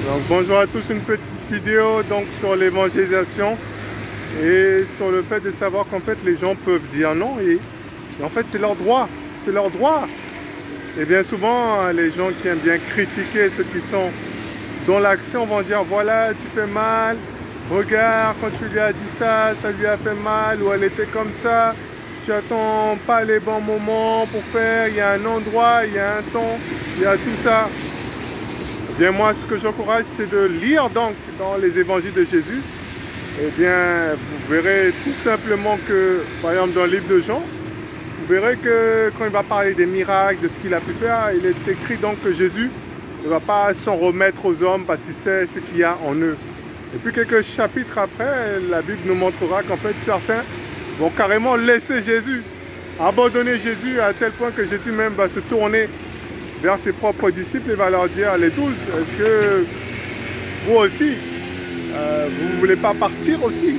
Donc bonjour à tous, une petite vidéo donc sur l'évangélisation et sur le fait de savoir qu'en fait les gens peuvent dire non et en fait c'est leur droit, c'est leur droit. Et bien souvent les gens qui aiment bien critiquer ceux qui sont dans l'action vont dire voilà tu fais mal, regarde quand tu lui as dit ça, ça lui a fait mal ou elle était comme ça, tu attends pas les bons moments pour faire, il y a un endroit, il y a un temps, il y a tout ça. Eh bien moi ce que j'encourage c'est de lire donc dans les évangiles de Jésus. Eh bien vous verrez tout simplement que par exemple dans le livre de Jean, vous verrez que quand il va parler des miracles, de ce qu'il a pu faire, il est écrit donc que Jésus ne va pas s'en remettre aux hommes parce qu'il sait ce qu'il y a en eux. Et puis quelques chapitres après, la Bible nous montrera qu'en fait certains vont carrément laisser Jésus, abandonner Jésus à tel point que Jésus même va se tourner vers ses propres disciples et va leur dire, les 12, est-ce que vous aussi, vous ne voulez pas partir aussi?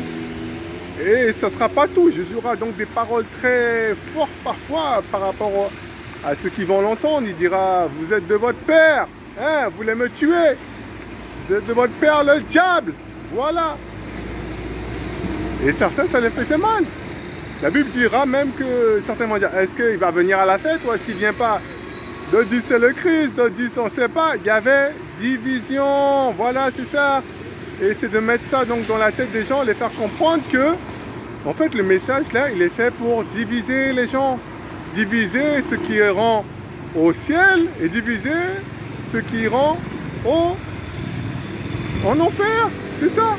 Et ça ne sera pas tout. Jésus aura donc des paroles très fortes parfois par rapport à ceux qui vont l'entendre. Il dira, vous êtes de votre père, hein, vous voulez me tuer, vous êtes de votre père le diable, voilà. Et certains, ça les faisait mal. La Bible dira même que certains vont dire, est-ce qu'il va venir à la fête ou est-ce qu'il ne vient pas? D'autres disent c'est le Christ, d'autres disent on ne sait pas. Il y avait division, voilà c'est ça. Et c'est de mettre ça donc dans la tête des gens, les faire comprendre que en fait le message là il est fait pour diviser les gens. Diviser ceux qui iront au ciel et diviser ceux qui iront en enfer, c'est ça.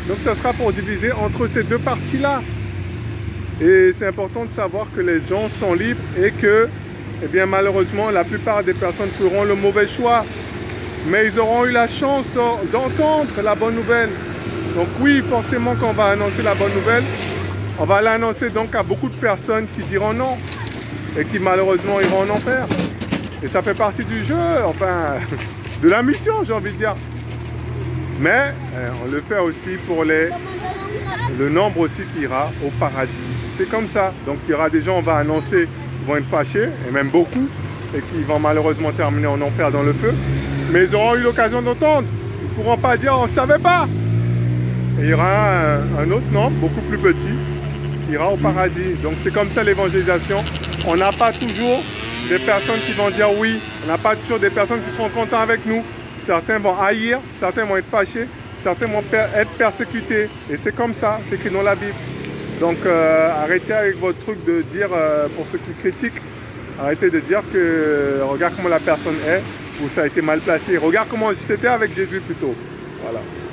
Donc ça sera pour diviser entre ces deux parties là. Et c'est important de savoir que les gens sont libres et que eh bien malheureusement la plupart des personnes feront le mauvais choix, mais ils auront eu la chance d'entendre la bonne nouvelle. Donc oui, forcément quand on va annoncer la bonne nouvelle, on va l'annoncer donc à beaucoup de personnes qui diront non et qui malheureusement iront en enfer. Et ça fait partie du jeu, enfin de la mission j'ai envie de dire. Mais on le fait aussi pour le nombre aussi qui ira au paradis. C'est comme ça. Donc il y aura des gens, on va annoncer, vont être fâchés, et même beaucoup, et qui vont malheureusement terminer en enfer dans le feu. Mais ils auront eu l'occasion d'entendre. Ils ne pourront pas dire on ne savait pas. Et il y aura un autre nombre, beaucoup plus petit, qui ira au paradis. Donc c'est comme ça l'évangélisation. On n'a pas toujours des personnes qui vont dire oui. On n'a pas toujours des personnes qui seront contents avec nous. Certains vont haïr, certains vont être fâchés, certains vont être persécutés. Et c'est comme ça, c'est écrit dans la Bible. Donc arrêtez avec votre truc de dire, pour ceux qui critiquent, arrêtez de dire que regarde comment la personne est, ou ça a été mal placé. Regarde comment c'était avec Jésus plutôt. Voilà.